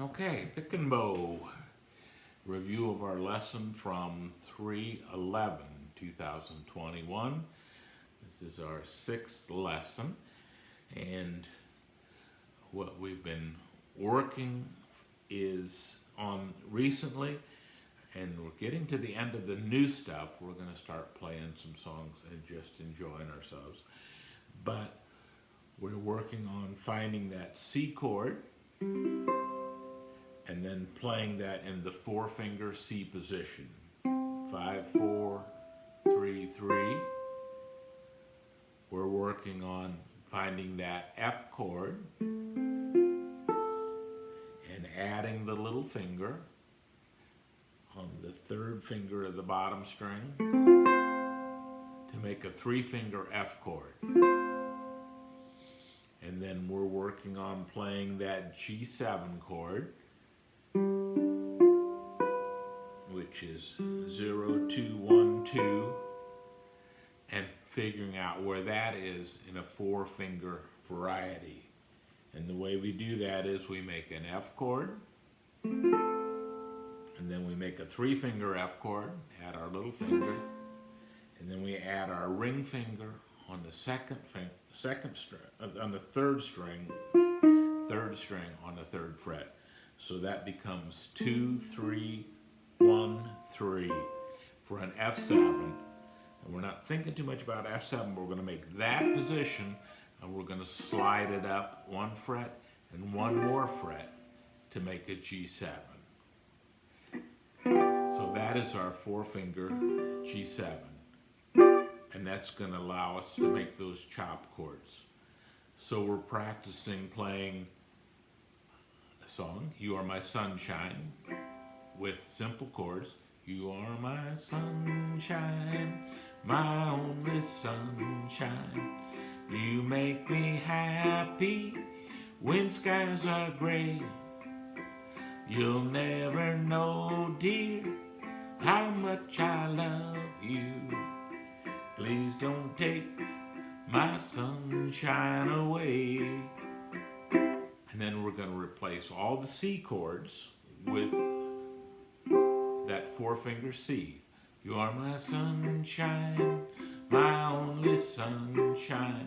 Okay, pick and bow. Review of our lesson from 3/11/2021. This is our sixth lesson, and what we've been working is on recently, and we're getting to the end of the new stuff. We're going to start playing some songs and just enjoying ourselves. But we're working on finding that C chord and then playing that in the four-finger C position. 5/4-3-3. We're working on finding that F chord and adding the little finger on the third finger of the bottom string to make a three-finger F chord. And then we're working on playing that G7 chord, which is 0-2-1-2, and figuring out where that is in a four-finger variety. And the way we do that is we make an F chord, and then we make a three-finger F chord, add our little finger, and then we add our ring finger on the second string, on the third string on the third fret. So that becomes 2-3-1-3 for an F7. And we're not thinking too much about F7, but we're going to make that position, and we're going to slide it up one fret and one more fret to make a G7. So that is our four-finger G7. And that's going to allow us to make those chop chords. So we're practicing playing a song, You Are My Sunshine, with simple chords. You are my sunshine, my only sunshine. You make me happy when skies are gray. You'll never know, dear, how much I love you. Please don't take my sunshine away. And then we're going to replace all the C chords with that four-finger C. You are my sunshine, my only sunshine.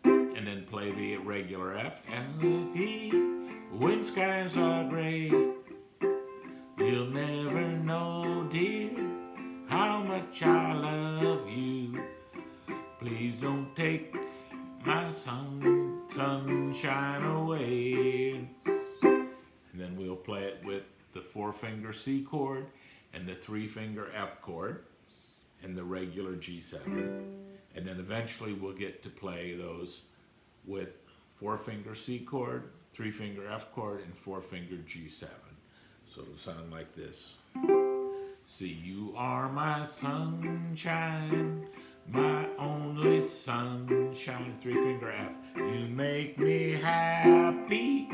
And then play the regular F and E. When skies are gray, you'll never know, dear, how much I love you. Please don't take my sunshine away. And then we'll play it with the four-finger C chord and the three-finger F chord and the regular G7. And then eventually we'll get to play those with four-finger C chord, three-finger F chord, and four-finger G7. So it'll sound like this. See, you are my sunshine, my only sunshine, three-finger F. You make me happy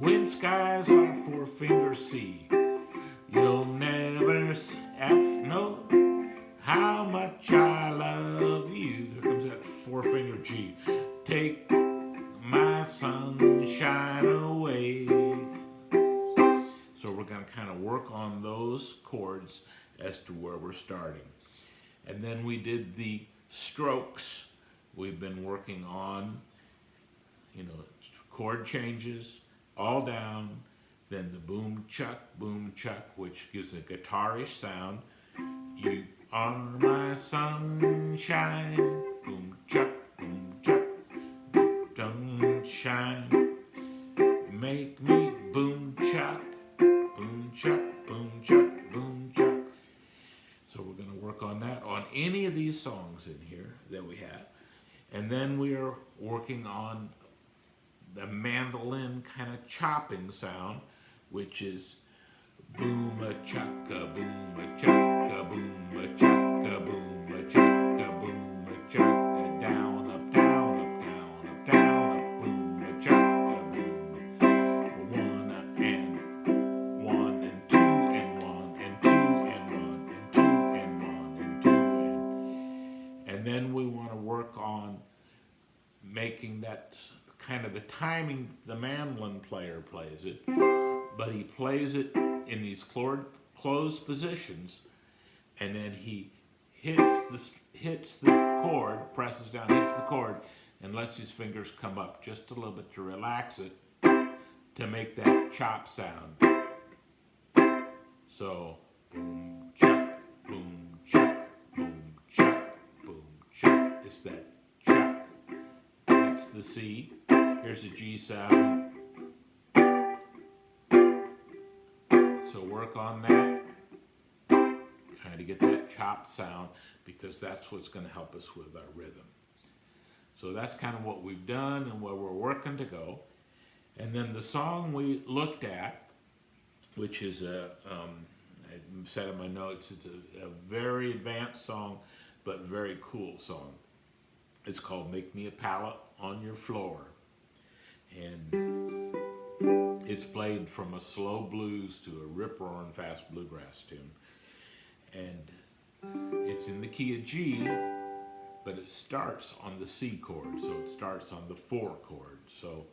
when skies are four-finger C. You'll never know how much I love you. Here comes that four-finger G. Take my sunshine away. So we're going to kind of work on those chords as to where we're starting. And then we did the strokes. We've been working on, chord changes, all down, then the boom chuck, which gives a guitarish sound. You are my sunshine, boom chuck, don't shine. Make me boom chuck, boom chuck, boom chuck, boom chuck. So we're going to work on that on any of these songs in here that we have. And then we are working on the mandolin kind of chopping sound, which is boom-a-chaka, boom-a-chaka, boom-a-chaka, boom-a-chaka, boom-a-chaka, down, up, down, up, down, up, down, up, boom-a-chaka, boom. One and two and one and two and one and two and one and two and then we want to work on making that kind of the timing the mandolin player plays it. but he plays it in these closed positions, and then he hits the chord, presses down, hits the chord, and lets his fingers come up just a little bit to relax it, to make that chop sound. So boom chuck, boom chuck, boom chuck, boom chuck. It's that chuck. That's the C. Here's a G7. So work on that. Trying to get that chop sound, because that's what's going to help us with our rhythm. So that's kind of what we've done and where we're working to go. And then the song we looked at, which is I said in my notes, it's a very advanced song, but very cool song. It's called Make Me a Pallet on Your Floor. And it's played from a slow blues to a rip-roaring fast bluegrass tune. And it's in the key of G, but it starts on the C chord, so it starts on the 4 chord. So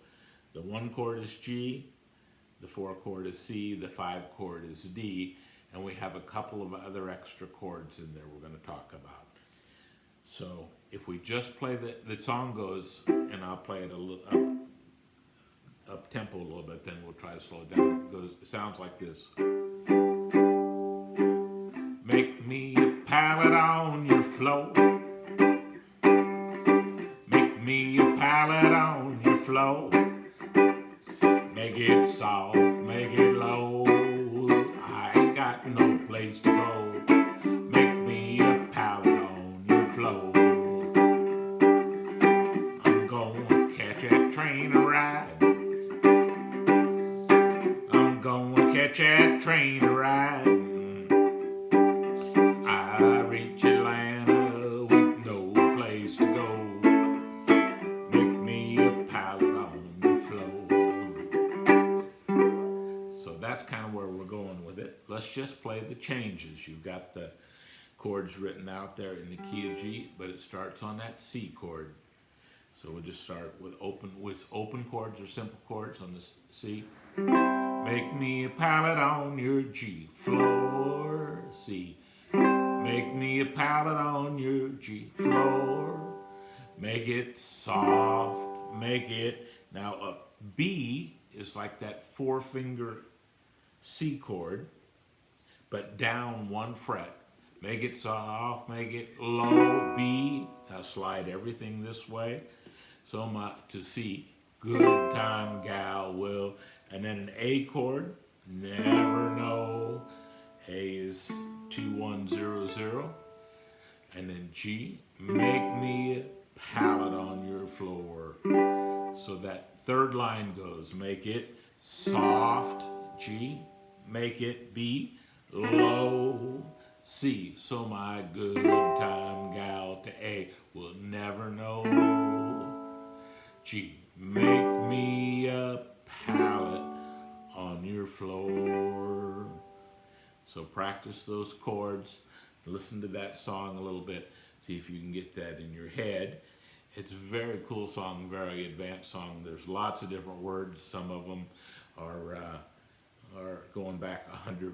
the 1 chord is G, the 4 chord is C, the 5 chord is D, and we have a couple of other extra chords in there we're going to talk about. So if we just play the song goes, and I'll play it a little up tempo a little bit, then we'll try to slow it down. It sounds like this. Make me a pallet on your floor. Make me a pallet on your floor. Make it soft, make it low. I ain't got no place to go. Make me a pallet on your floor. I'm gonna catch that train a ride. I'm gonna catch that train a ride. I reach Atlanta with no place to go. Make me a pallet on the floor. So that's kind of where we're going with it. Let's just play the changes. You've got the chords written out there in the key of G, but it starts on that C chord. So we'll just start with open chords or simple chords on the C. Make me a pallet on your G floor, C. Make me a pallet on your G floor. Make it soft, make it. Now a B is like that 4-finger C chord, but down 1 fret. Make it soft, make it low, B. Now slide everything this way. So to C, good time gal will. And then an A chord, never know. A is 2100. And then G, make me a pallet on your floor. So that third line goes, make it soft, G, make it B, low, C. So my good time gal to A will never know. G, make me a pallet on your floor. So practice those chords, listen to that song a little bit, see if you can get that in your head. It's a very cool song, very advanced song. There's lots of different words. Some of them are going back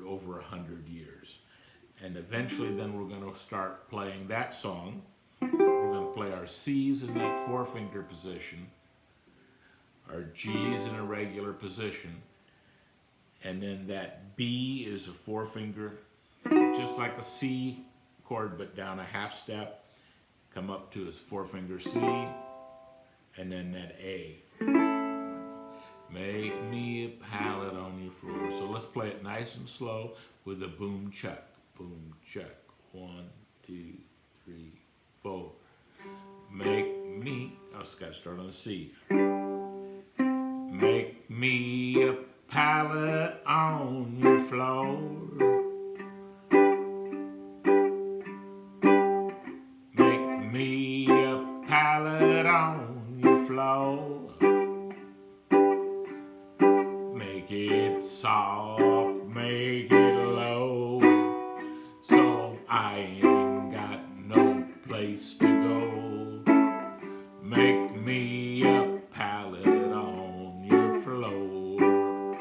over 100 years. And eventually then we're going to start playing that song. We're going to play our C's in that 4-finger position, our G's in a regular position, and then that B is a 4-finger, just like a C chord, but down a half step, come up to his 4-finger C, and then that A. Make me a pallet on your floor. So let's play it nice and slow with a boom chuck. Boom chuck. 1, 2, 3, 4. Make me, oh, it's got to start on the C. Make me a pallet on your floor. Make me a pallet on your floor. Make it soft, make it low, so I ain't got no place to go. Make me a pallet on your floor.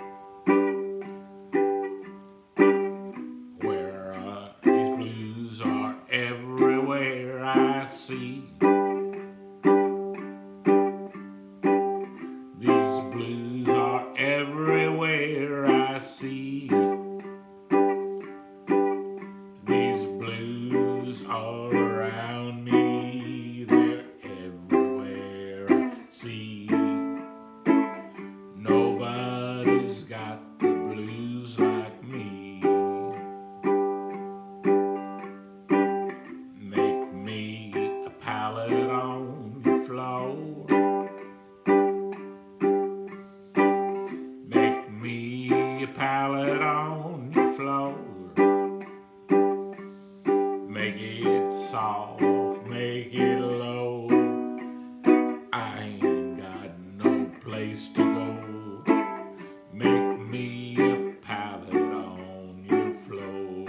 place to go. Make me a pallet on your floor.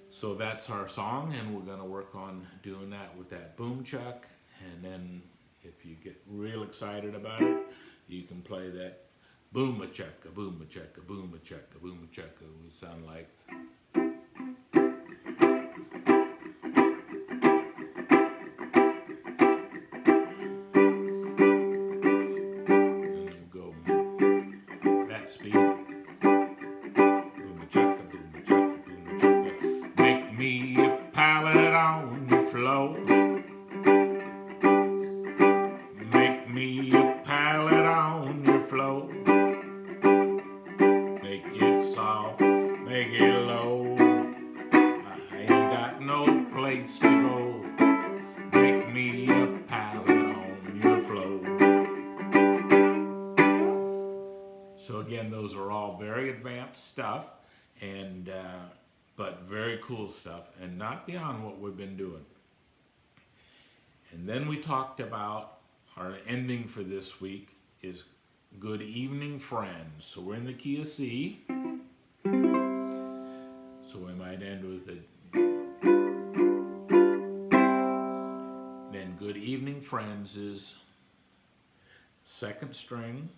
So that's our song, and we're going to work on doing that with that boom chuck. And then if you get real excited about it, you can play that boom a chuck, a boom a chuck, a boom a chuck, a boom a chuck. It would sound like. And go that speed. Boom a chuck, a boom a chuck, a boom a chuck. Make me a pallet on your floor. Make me a pallet on your floor. Make it soft, make it low. I ain't got no place to go. Make me a pallet on your floor. So again, those are all very advanced stuff, and but very cool stuff, and not beyond what we've been doing. And then we talked about our ending for this week is Good Evening Friends. So we're in the key of C. So we might end with it. Then Good Evening Friends is 2nd string,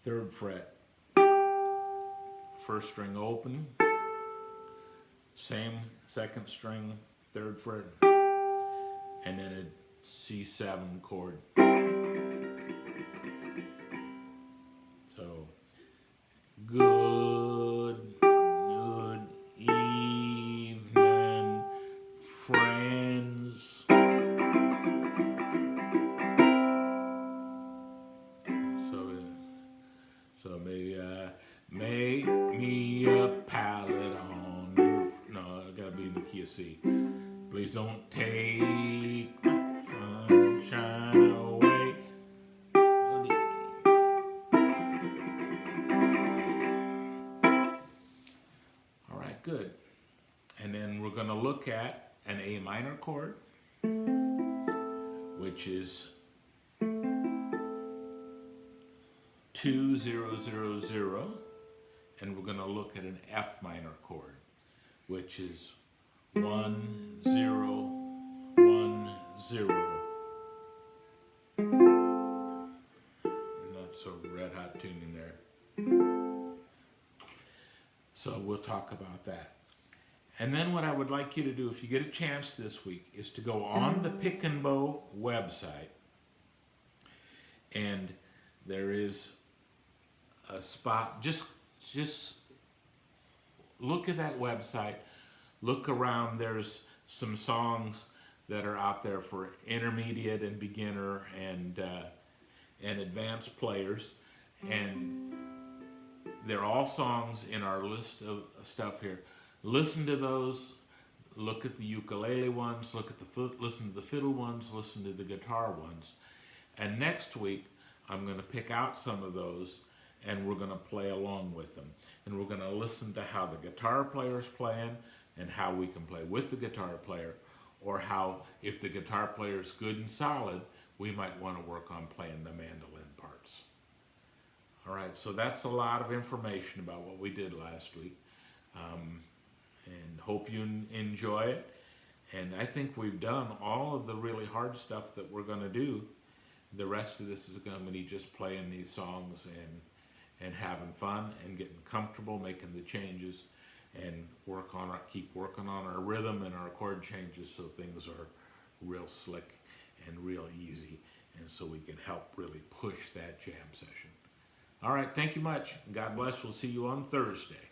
3rd fret, 1st string open, same 2nd string, 3rd fret, and then a C7 chord. So, good evening, friends. So maybe make me a pallet on your. No, I gotta be in the key of C. Please don't take my sunshine away. All right, good. And then we're going to look at an A minor chord, which is 2 0 0 0, and we're going to look at an F minor chord, which is 1 0 1 0. Not so red hot tuning there. So we'll talk about that. And then what I would like you to do, if you get a chance this week, is to go on the Pick and Bow website, and there is a spot. Just look at that website. Look around. There's some songs that are out there for intermediate and beginner and advanced players, and they're all songs in our list of stuff here. Listen to those. Look at the ukulele ones. Listen to the fiddle ones. Listen to the guitar ones. And next week, I'm going to pick out some of those, and we're going to play along with them. And we're going to listen to how the guitar player's playing, and how we can play with the guitar player, or how, if the guitar player's good and solid, we might want to work on playing the mandolin parts. All right, so that's a lot of information about what we did last week. And hope you enjoy it. And I think we've done all of the really hard stuff that we're going to do. The rest of this is going to be just playing these songs and having fun and getting comfortable, making the changes, and keep working on our rhythm and our chord changes so things are real slick and real easy, and so we can help really push that jam session. All right, thank you much. God bless. We'll see you on Thursday.